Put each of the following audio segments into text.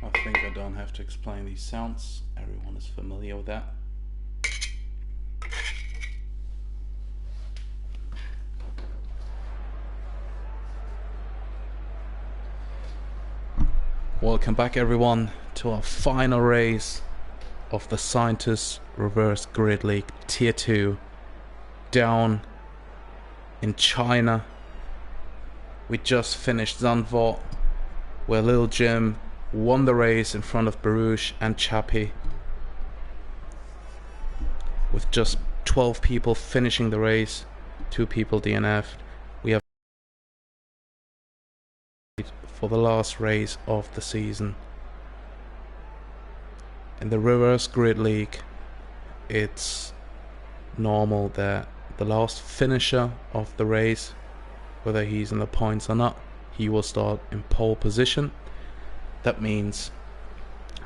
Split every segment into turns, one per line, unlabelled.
I think I don't have to explain these sounds, everyone is familiar with that. Welcome back everyone to our final race of the Scientist Reverse Grid League Tier 2 down in China. We just finished Zandvoort, where Lil Jim won the race in front of Baruch and Chappie, with just 12 people finishing the race, 2 people DNF'd. We have for the last race of the season. In the Reverse Grid League, it's normal that the last finisher of the race, whether he's in the points or not, he will start in pole position. That means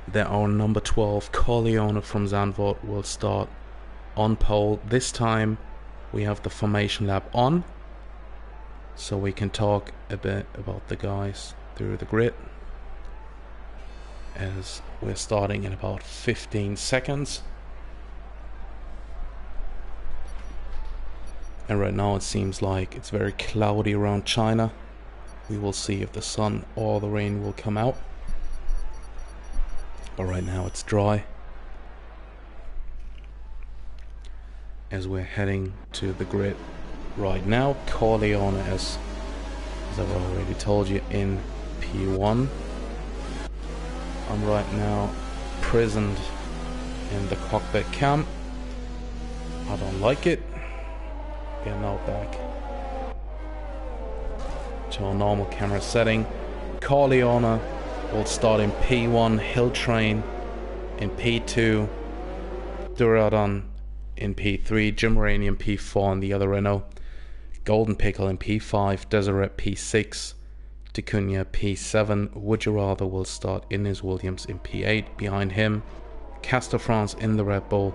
that our number 12 Corleone from Zandvoort will start on pole. This time we have the formation lab on, so we can talk a bit about the guys through the grid, as we're starting in about 15 seconds. And right now it seems like it's very cloudy around China. We will see if the sun or the rain will come out. But right now it's dry. As we're heading to the grid right now, Corleone, as I've already told you, in P1. I'm right now prisoned in the cockpit cam. I don't like it. We are now back to our normal camera setting. Corleone will start in P1, Hill Train in P2, Duradon in P3, Jim Rainey in P4 and the other Renault, Golden Pickle in P5, Deseret P6, Ticunia P7, Would You Rather will start Ines Williams in P8, behind him Castor France in the Red Bull,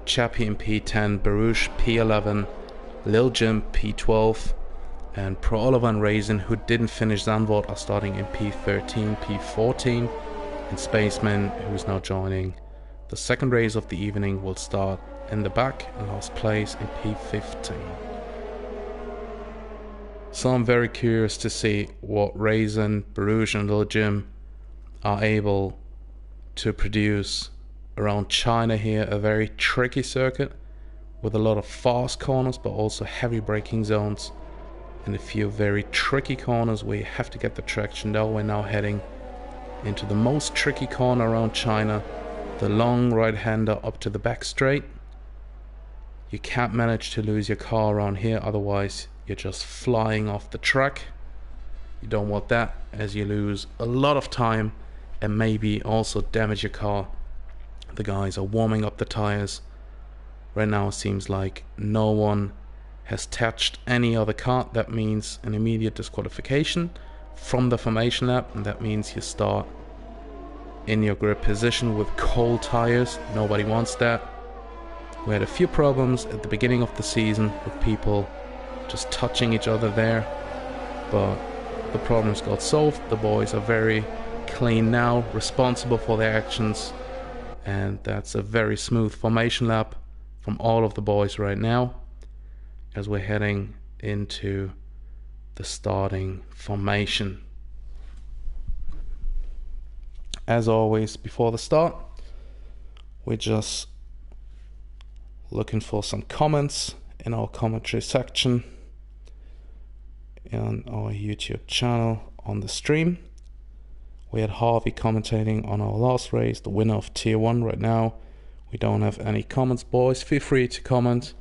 Chappie in P10, Baruch P11, Lil Jim P12, and Pro Oliver and Raisin, who didn't finish Zandvoort, are starting in P13, P14, and Spaceman, who's now joining the second race of the evening, will start in the back and last place in P15. So I'm very curious to see what Raisin, Barouge and Lil Jim are able to produce around China here. A very tricky circuit with a lot of fast corners but also heavy braking zones and a few very tricky corners where you have to get the traction down. We're now heading into the most tricky corner around China, the long right-hander up to the back straight. You can't manage to lose your car around here, otherwise you're just flying off the track. You don't want that, as you lose a lot of time and maybe also damage your car. The guys are warming up the tires. Right now it seems like no one has touched any other car. That means an immediate disqualification from the formation lap, and that means you start in your grid position with cold tires. Nobody wants that. We had a few problems at the beginning of the season with people just touching each other there, but the problems got solved. The boys are very clean now, responsible for their actions, and that's a very smooth formation lap from all of the boys right now as we're heading into the starting formation. As always, before the start, we're just looking for some comments in our commentary section on our YouTube channel on the stream. We had Harvey commentating on our last race, the winner of Tier 1 right now. We don't have any comments, boys. Feel free to comment.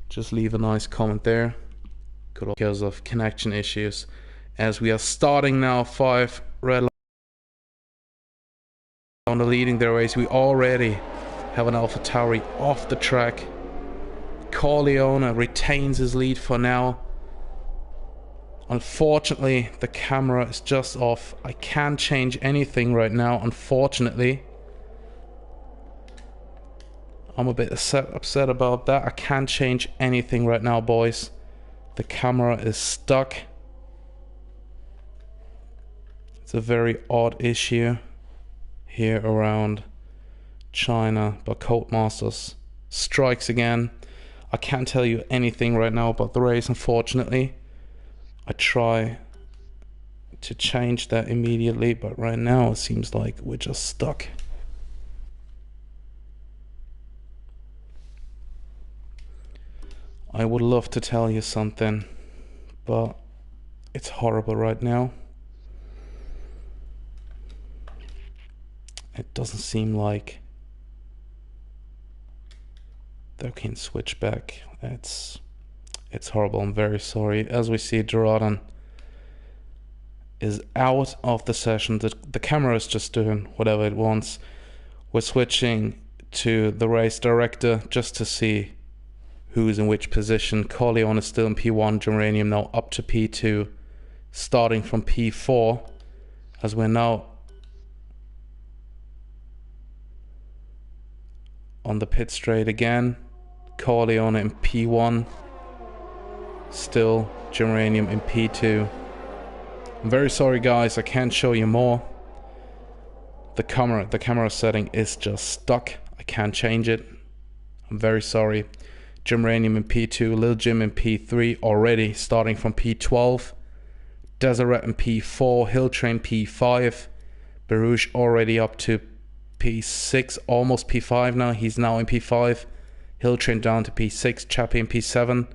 Just leave a nice comment there. Because of connection issues. As we are starting now, 5 red on the leading their race. We already have an AlphaTauri off the track. Corleone retains his lead for now. Unfortunately, the camera is just off. I can't change anything right now, unfortunately. I'm a bit upset about that. I can't change anything right now, boys. The camera is stuck. It's a very odd issue here around China, but Codemasters strikes again. I can't tell you anything right now about the race, unfortunately. I try to change that immediately, but right now it seems like we're just stuck. I would love to tell you something, but it's horrible right now. It doesn't seem like they can switch back. It's horrible. I'm very sorry. As we see, Gerardin is out of the session. The camera is just doing whatever it wants. We're switching to the race director just to see who's in which position. Corleone is still in P1, Geranium now up to P2, starting from P4, as we're now on the pit straight again. Corleone in P1, still Geranium in P2. I'm very sorry guys, I can't show you more. The camera setting is just stuck. I can't change it. I'm very sorry. Geranium in P2, Lil Jim in P3 already, starting from P12. Deseret in P4, Hilltrain P5. Barouge already up to P6, almost P5 now. He's now in P5. Hilltrain down to P6, Chappie in P7.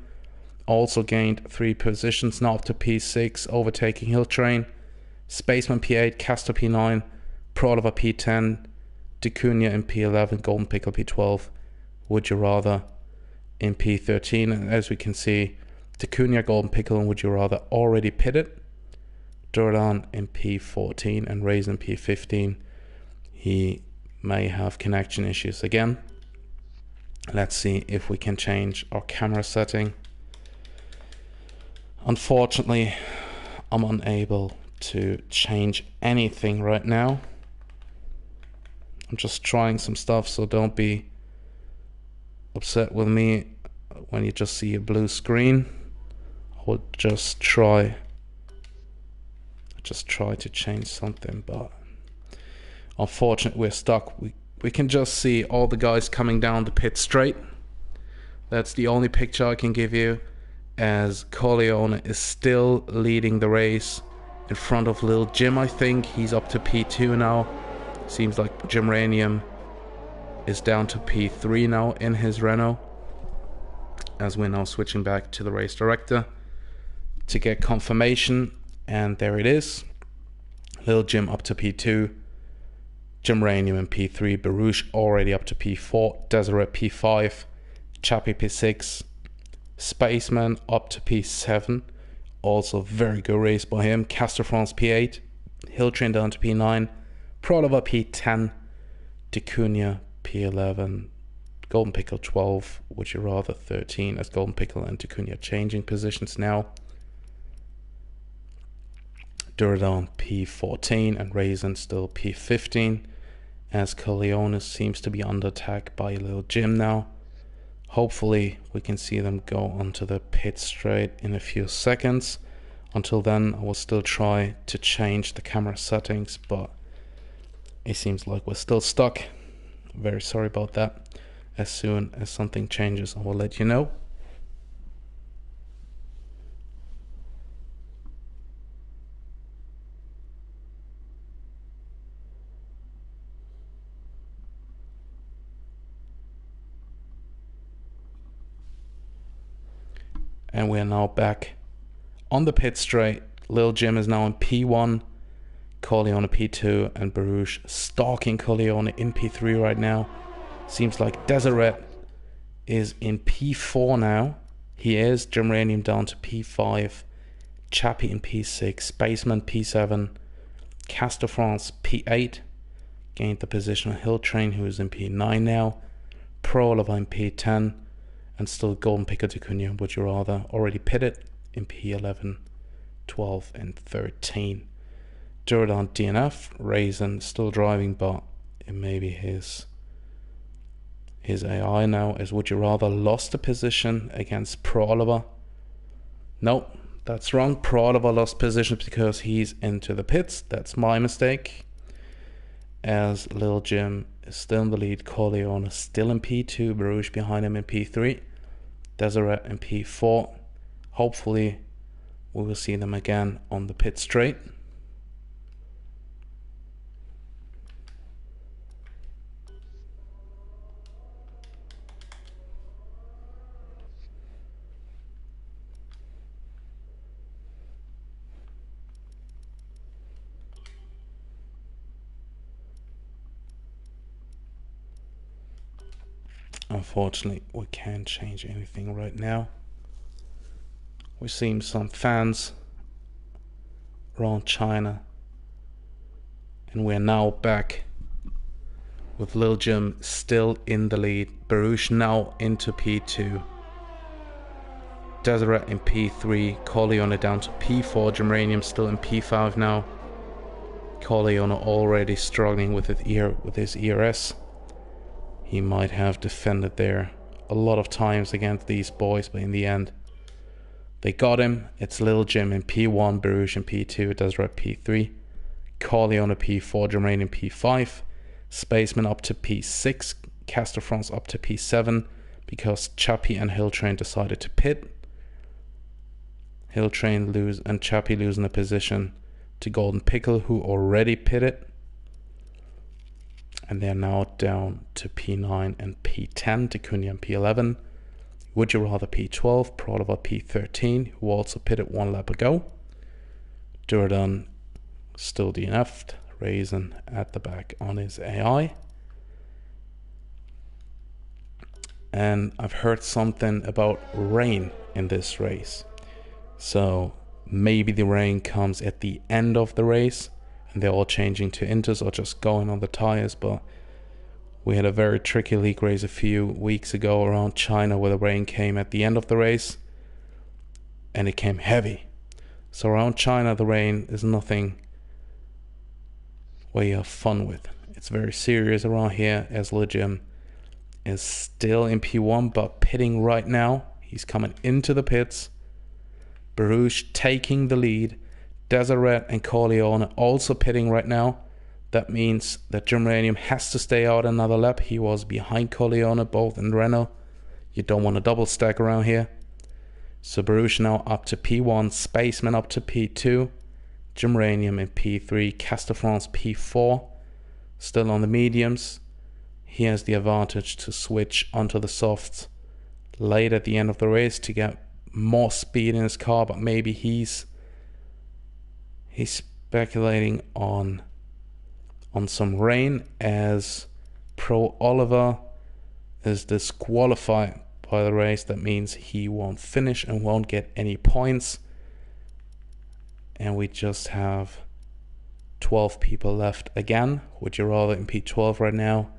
Also gained 3 positions, now up to P6, overtaking Hilltrain. Spaceman P8, Castor P9, Proliver P10, D'Cunha in P11, Golden Pickle P12. Would You Rather in P13, and as we can see, D'Cunha, Golden Pickle and Would You Rather already pitted. Durdan in P14 and Raisin P15. He may have connection issues again. Let's see if we can change our camera setting. Unfortunately, I'm unable to change anything right now. I'm just trying some stuff, so don't be upset with me when you just see a blue screen. I will just try to change something, but Unfortunately, we're stuck. We can just see all the guys coming down the pit straight. That's the only picture I can give you, as Corleone is still leading the race in front of Lil Jim. I think he's up to P2 now. Seems like Jimranium is down to P3 now in his Renault, as we're now switching back to the race director to get confirmation. And there it is. Lil Jim up to P2, Jimranium in P3, Barouche already up to P4, Deseret P5, Chappie P6, Spaceman up to P7, also very good race by him, Castor France P8, Hilltrain down to P9, Prolova P10, Ticunia P11, Golden Pickle 12, would you rather 13, as Golden Pickle and Ticunia changing positions now. Duradon P14 and Raisin still P15, as Corleone seems to be under attack by Lil Jim now. Hopefully we can see them go onto the pit straight in a few seconds. Until then, I will still try to change the camera settings, but it seems like we're still stuck. Very sorry about that. As soon as something changes, I will let you know. And we are now back on the pit straight. Lil Jim is now in P1, Corleone P2, and Barouche stalking Corleone in P3 right now. Seems like Deseret is in P4 now. He is. Jimranium down to P5, Chappie in P6, Spaceman P7, Castor France P8, gained the position of Hilltrain, who is in P9 now, Prolova in P10, and still Golden Pickle Ticunia, would you rather, already pitted in P11, 12 and 13. Duradon DNF, Raisin still driving, but it may be his AI now, as would you rather lost the position against Prolova. Nope, that's wrong. Prolova lost position because he's into the pits. That's my mistake. As Lil Jim is still in the lead, Corleone is still in P2, Barouche behind him in P3, Deseret in P4. Hopefully we will see them again on the pit straight. Unfortunately, we can't change anything right now. We're seeing some fans around China, and we're now back with Lil Jim still in the lead. Barouche now into P2, Deseret in P3, Corleone down to P4, Jimranium still in P5 now. Corleone already struggling with his ERS. He might have defended there a lot of times against these boys, but in the end they got him. It's Lil Jim in P1, Barouche in P2, Deseret P3, Corleone P4, Jimranium P5, Spaceman up to P6, Castor France up to P7 because Chappie and Hilltrain decided to pit. Hilltrain lose and Chappie losing a position to Golden Pickle, who already pitted. And they're now down to P9 and P10, Ticunia and P11. Would you rather P12, Prolova P13, who also pitted one lap ago. Duradon still DNF'd, Raisin at the back on his AI. And I've heard something about rain in this race. So maybe the rain comes at the end of the race and they're all changing to inters or just going on the tires. But we had a very tricky league race a few weeks ago around China where the rain came at the end of the race and it came heavy. So around China the rain is nothing where you have fun with. It's very serious around here, as Lil Jim is still in P1 but pitting right now. He's coming into the pits. Barouche taking the lead. Deseret and Corleone also pitting right now. That means that Gymranium has to stay out another lap. He was behind Corleone both in Renault. You don't want a double stack around here. So Barouche now up to P1, Spaceman up to P2, Gymranium in P3, Castor France P4, still on the mediums. He has the advantage to switch onto the softs late at the end of the race to get more speed in his car, but maybe he's speculating on some rain, as Pro Oliver is disqualified by the race. That means he won't finish and won't get any points. And we just have 12 people left again. Would you rather in P12 right now?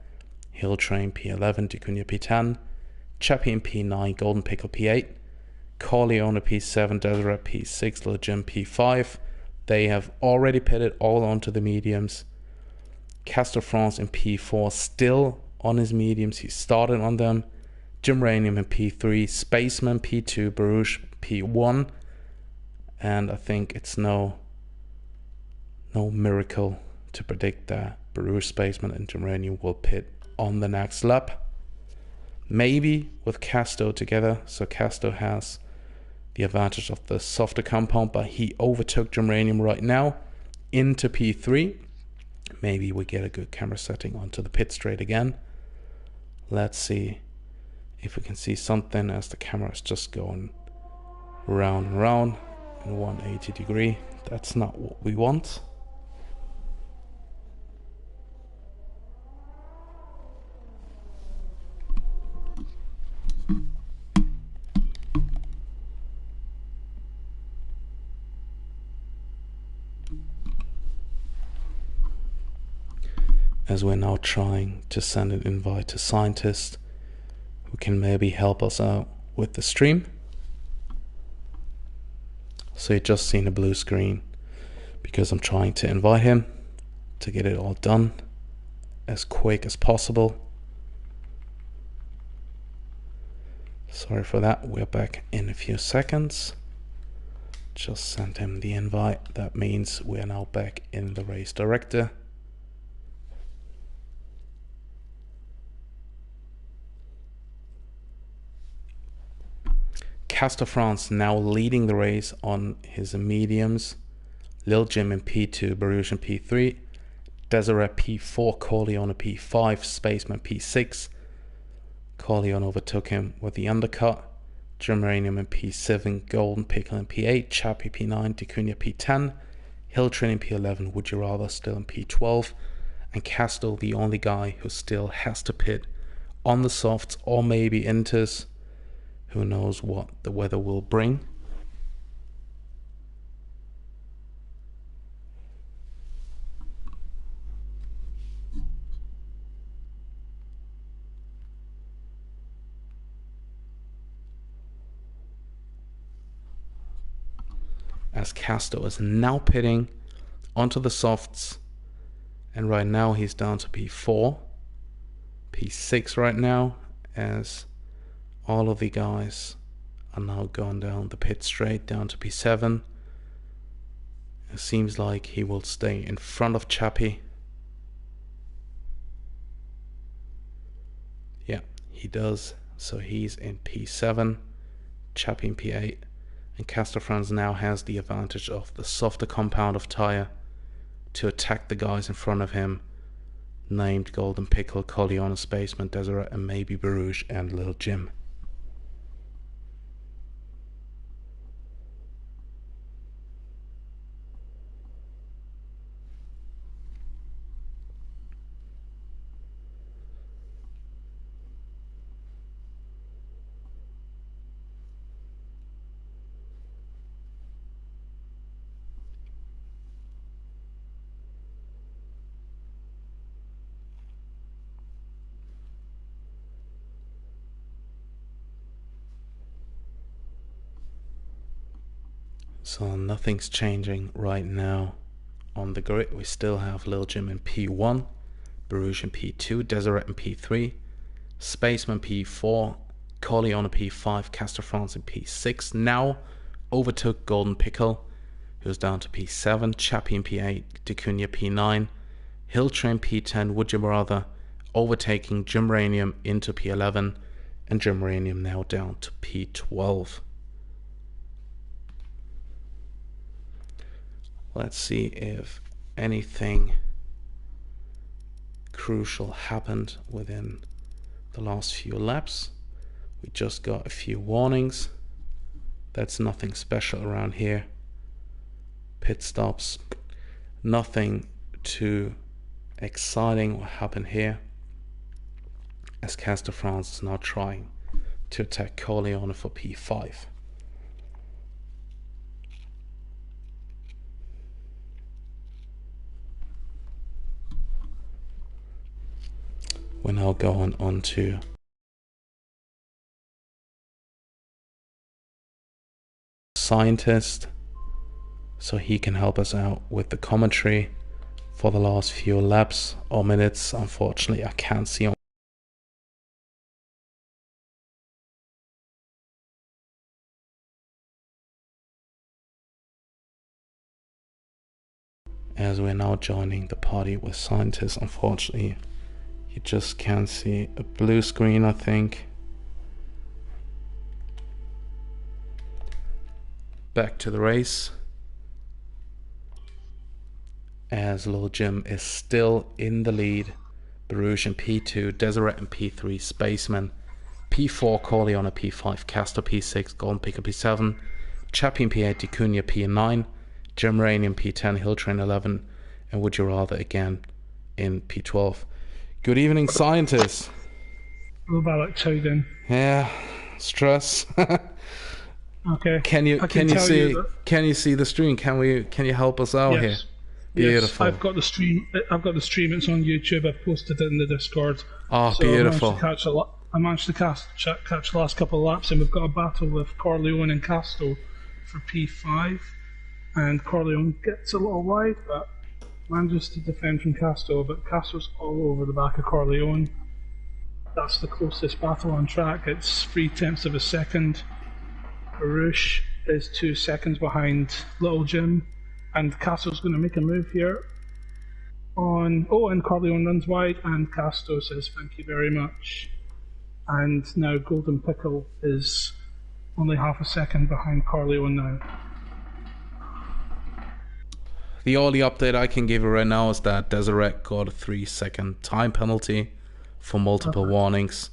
Hill Train P11, Dacunia P10, Chappie in P9, Golden Pickle P8, Corleone P7, Deseret P6, Lil Jim P5. They have already pitted all onto the mediums. Castor France in P4, still on his mediums. He started on them. Gymranium in P3, Spaceman P2, Barouche P1. And I think it's no miracle to predict that Barouche, Spaceman and Gymranium will pit on the next lap. Maybe with Casto together. So Casto has the advantage of the softer compound, but he overtook Gymranium right now into P3. Maybe we get a good camera setting onto the pit straight again. Let's see if we can see something as the camera is just going round and round in 180 degree. That's not what we want. As we're now trying to send an invite to scientists who can maybe help us out with the stream. So you've just seen a blue screen because I'm trying to invite him to get it all done as quick as possible. Sorry for that, we're back in a few seconds. Just sent him the invite. That means we're now back in the race director. Castor France now leading the race on his mediums. Lil Jim in P2, Barouche in P3, Deseret P4, Corleone P5, Spaceman P6. Corleone overtook him with the undercut. Gymranium in P7, Golden Pickle in P8, Chappie P9, Dacunia P10, Hill Train in P11, Would You Rather still in P12, and Casto the only guy who still has to pit on the softs or maybe inters. Who knows what the weather will bring. As Casto is now pitting onto the softs, and right now he's down to P4, P6 right now, as all of the guys are now going down the pit straight down to P7. It seems like he will stay in front of Chappie. Yeah, he does. So he's in P7, Chappie in P8, and Castor France now has the advantage of the softer compound of tire to attack the guys in front of him, named Golden Pickle, Corleone, Spaceman, Deseret, and maybe Barouche and Lil Jim. So nothing's changing right now on the grid. We still have Lil Jim in P1, Barouche in P2, Deseret in P3, Spaceman P4, Corleone P5, Castor France in P6. Now overtook Golden Pickle, who's down to P7, Chappie in P8, Dacunia P9, Hilltrain P10, Would You Rather, overtaking Gymranium into P11, and Gymranium now down to P12. Let's see if anything crucial happened within the last few laps. We just got a few warnings. That's nothing special around here. Pit stops, nothing too exciting what happened here, as Castor France is now trying to attack Corleone for P5. We're now going on to Scientist, so he can help us out with the commentary for the last few laps or minutes. Unfortunately, I can't see on as we're now joining the party with Scientists. Unfortunately, you just can't see a blue screen, I think. Back to the race, as Lil Jim is still in the lead. Barouche in P2, Deseret in P3, Spaceman P4, Corleone P5, Castor P6, Golden Picker P7, Chappie in P8, D'Cunha P9, Gymranium P10, Hilltrain 11, and Would You Rather again in P12. Good evening, Scientists.
Hello, Alex. How you doing?
Yeah, stress.
Okay.
Can you see the stream? Can you help us out here? Beautiful.
Yes, I've got the stream. It's on YouTube. I've posted it in the Discord.
Oh, so beautiful.
I managed to catch the last couple of laps, and we've got a battle with Corleone and Casto for P5. And Corleone gets a little wide, but manages to defend from Casto. But Casto's all over the back of Corleone. That's the closest battle on track. It's 3/10 of a second. Barouche is 2 seconds behind Little Jim, and Casto's going to make a move here on... Oh, and Corleone runs wide, and Casto says thank you very much. And now Golden Pickle is only half a second behind Corleone now.
The only update I can give you right now is that Deseret got a 3-second time penalty for multiple warnings,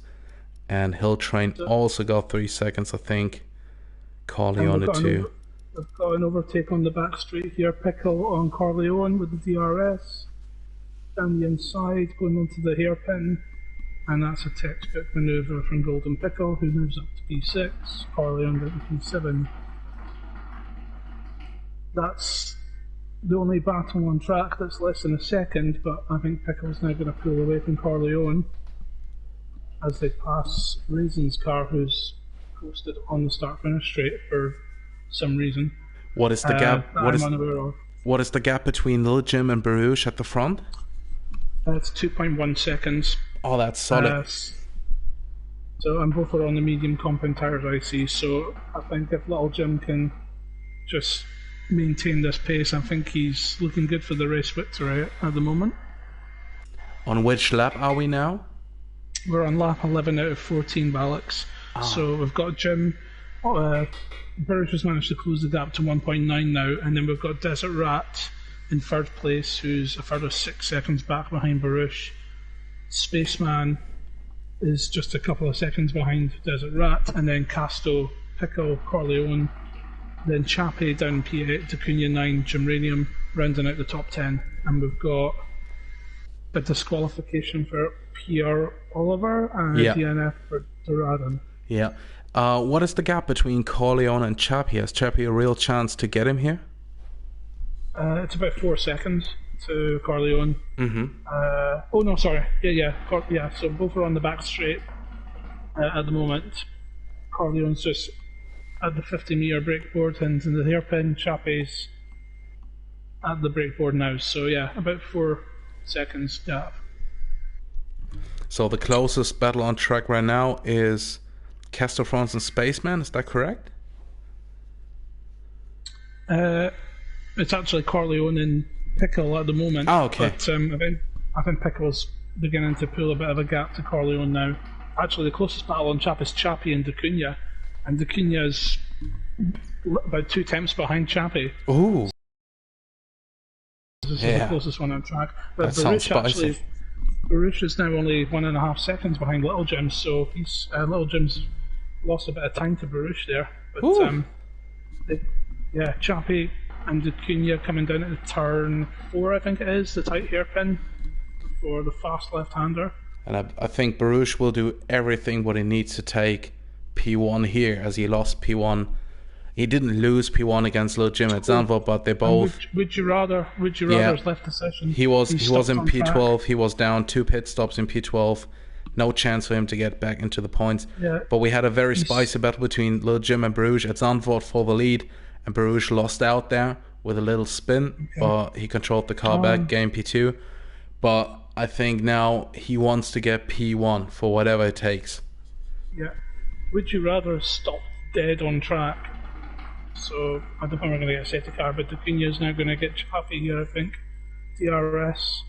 and Hilltrain also got 3 seconds, I think. Corleone 2.
We've got an overtake on the back straight here. Pickle on Corleone with the DRS. Down the inside, going into the hairpin. And that's a textbook manoeuvre from Golden Pickle, who moves up to P6. Corleone down to P7. That's the only battle on track that's less than a second, but I think Pickle's now going to pull away from Corleone as they pass Raisin's car, who's posted on the start-finish straight for some reason.
What is the gap?
Unaware of.
What is the gap between Lil Jim and Barouche at the front?
It's 2.1 seconds.
Oh, that's solid.
So, and both are on the medium compound tires I see. So I think if Little Jim can just maintain this pace, I think he's looking good for the race victory at the moment.
On which lap are we now?
We're on lap 11 out of 14, Alex. So we've got Jim. Barouche has managed to close the gap to 1.9 now, and then we've got Desert Rat in third place, who's a further 6 seconds back behind Barouche. Spaceman is just a couple of seconds behind Desert Rat, and then Casto, Pickle, Corleone, then Chappie down in P8, D'Cunha 9, Gymranium rounding out the top 10, and we've got a disqualification for Pierre Oliver and DNF for Doradin.
Yeah. What is the gap between Corleone and Chappie? Has Chappie a real chance to get him here?
It's about 4 seconds to Corleone.
Mm-hmm.
No, sorry. Yeah. So both are on the back straight at the moment. Corleone's just at the 50-meter breakboard, and in the hairpin, Chappie's at the breakboard now. So yeah, about 4 seconds gap.
So the closest battle on track right now is Castor France and Spaceman, is that correct?
It's actually Corleone and Pickle at the moment.
Oh, okay.
But I think Pickle's beginning to pull a bit of a gap to Corleone now. Actually, the closest battle on Chap is Chappie and D'Acunha. And D'Acunha is about 2 temps behind Chappie.
Ooh.
This is the closest one on track. But
That sounds
Baruch Baruch is now only 1.5 seconds behind Little Jim, so he's Little Jim's lost a bit of time to Baruch there. But Chappie and D'Acunha coming down at the turn 4, I think it is, the tight hairpin for the fast left-hander.
And I think Baruch will do everything what he needs to take P1 here, as he lost P1. He didn't lose P1 against Little Jim at Zandvoort, but they both.
Would you rather has left the session?
He was in P12.
Track.
He was down 2 pit stops in P12. No chance for him to get back into the points.
Yeah.
But we had a very spicy battle between Little Jim and Baruch at Zandvoort for the lead, and Baruch lost out there with a little spin, but he controlled the car back, game P2. But I think now he wants to get P1 for whatever it takes.
Yeah. Would you rather stop dead on track? So I don't think we're going to get a safety car, but D'Acunha is now going to get Chappie here, I think. DRS.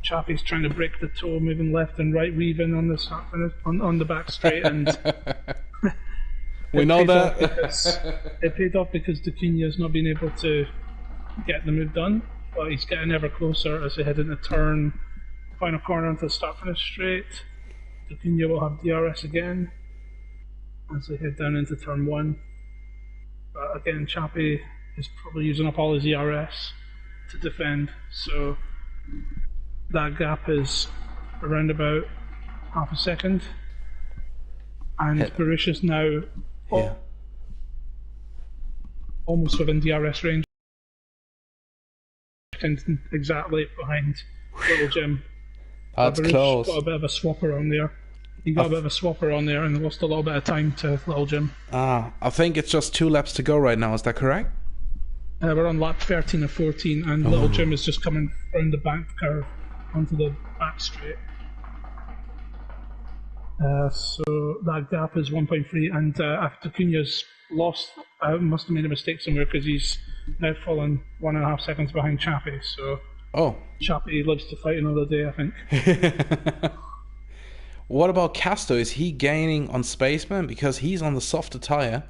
Chappie's trying to break the toe, moving left and right, weaving on the start finish, on the back straight, and
we know that
it paid off because D'Acunha has not been able to get the move done, but he's getting ever closer as they head into turn, final corner into the start finish straight. D'Acunha will have DRS again as they head down into turn 1. But again, Chappie is probably using up all his ERS to defend, so that gap is around about half a second. And Baruch is now almost within DRS range, exactly behind Little Jim.
That's close.
Got a bit of a swapper on there. He got a bit of a swapper on there and lost a little bit of time to Little Jim.
I think it's just 2 laps to go right now, is that correct?
We're on lap 13 or 14, and Little Jim is just coming around the bank curve onto the back straight. So that gap is 1.3, and D'Acunha's lost, must have made a mistake somewhere because he's now fallen 1.5 seconds behind Chappie. So Chappie lives to fight another day, I think.
What about Casto? Is he gaining on Spaceman? Because he's on the softer tyre,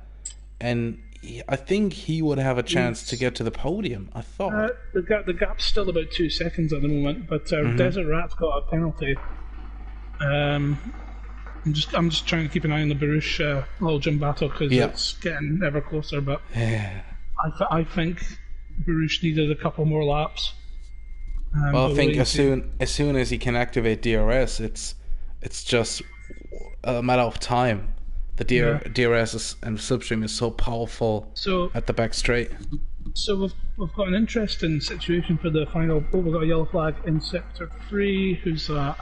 and I think he would have a chance to get to the podium, I thought.
The gap's still about 2 seconds at the moment, but Desert Rat's got a penalty. I'm just trying to keep an eye on the Baruch Little Jim battle because it's getting ever closer, but I think Baruch needed a couple more laps.
Well, I think as soon as he can activate DRS, it's just a matter of time. The DRS and Slipstream is so powerful at the back straight.
So we've got an interesting situation for the final. Oh, we've got a yellow flag in sector 3. Who's that?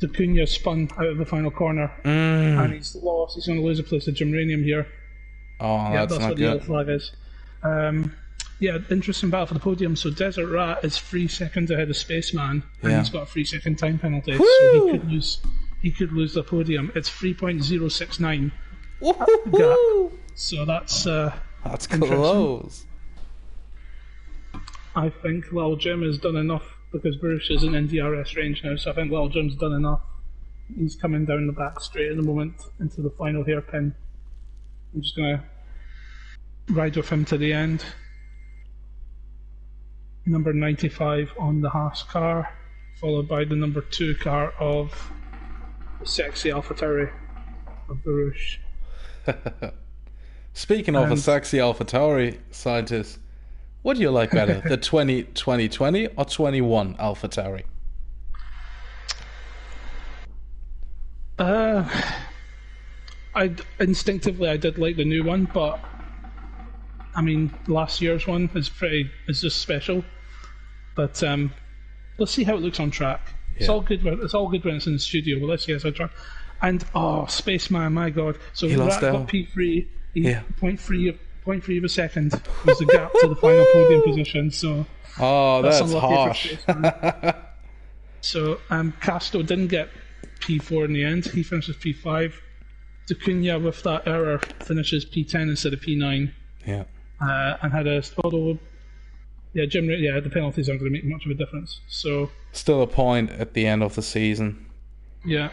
D'Acunha spun out of the final corner, and he's lost. He's going to lose a place to Jimranium here.
Oh, that's not
what
good.
The yellow flag is. Interesting battle for the podium. So Desert Rat is 3 seconds ahead of Spaceman, and he's got a 3-second time penalty.
Woo!
So he could lose the podium. It's 3.069. So that's
close.
I think Little Jim has done enough because Baruch isn't in DRS range now. So I think Little Jim's done enough. He's coming down the back straight at the moment into the final hairpin. I'm just gonna ride with him to the end. Number 95 on the Haas car, followed by the number 2 car of the sexy AlphaTauri of Baruch.
Speaking of a sexy AlphaTauri, scientist, what do you like better, the 2020 or 21 AlphaTauri?
Instinctively I did like the new one, but I mean last year's one is just special. But let's see how it looks on track. It's all good. It's all good when it's in the studio. But let's see how it's on track. And Spaceman, my God! So Rat got P3. Point three of a second was the gap to the final podium position. So
that's harsh.
So Casto didn't get P4 in the end. He finishes P5. D'Acunha with that error finishes P10 instead of P9.
Yeah.
and had a although yeah the penalties aren't going to make much of a difference. So
Still a point at the end of the season.
yeah,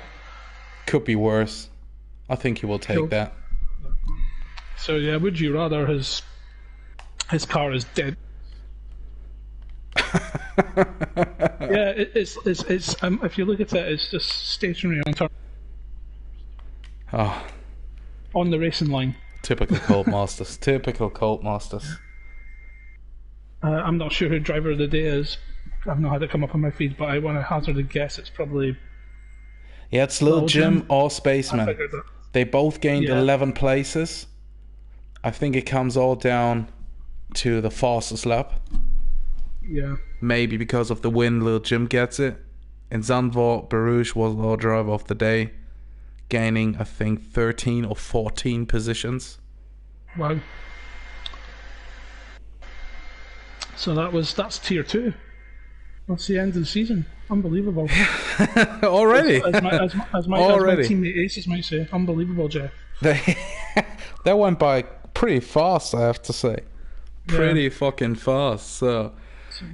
Could be worse. I think he will take
Cool.
that.
so yeah, would you rather his car is dead? Yeah, it's if you look at it, it's just stationary
Oh,
on the racing line.
typical Colt Masters. Typical Colt Masters.
I'm not sure who driver of the day is. I've not had it come up on my feed, but I want to hazard a guess. It's probably
Yeah, it's Lil
Well,
Jim
Jim,
or
I
Spaceman.
figured that.
They both gained
Yeah.
11 places. I think it comes all down to the fastest lap.
Yeah,
Maybe because of the win, Lil Jim gets it. In Zandvoort, Baruch was our driver of the day, gaining, I think, 13 or 14 positions.
wow. So that's tier 2. That's the end of the season. Unbelievable.
Already?
As my
Already.
teammate Aces might say, unbelievable, Jeff.
They that went by pretty fast, I have to say. Pretty fucking fast. So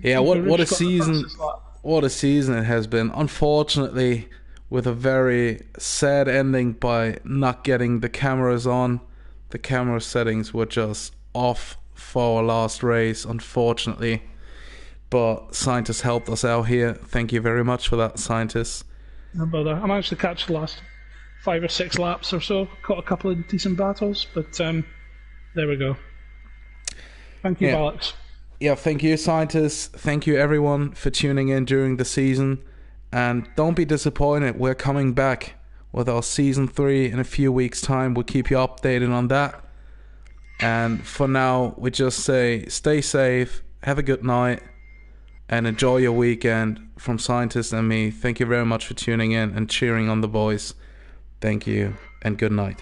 yeah, what a
Baruch got the
season!
fastest lap.
What a season it has been. Unfortunately, with a very sad ending by not getting the cameras on. The camera settings were just off for our last race, unfortunately. But Scientist helped us out here. Thank you very much for that, Scientist.
No bother. I managed to catch the last 5 or 6 laps or so. Caught a couple of decent battles, but there we go. Thank you,
Yeah.
Alex.
Yeah, thank you, Scientists. Thank you, everyone, for tuning in during the season. And don't be disappointed. We're coming back with our season 3 in a few weeks' time. We'll keep you updated on that. And for now, we just say stay safe, have a good night, and enjoy your weekend. From Scientists and me, thank you very much for tuning in and cheering on the boys. Thank you, and good night.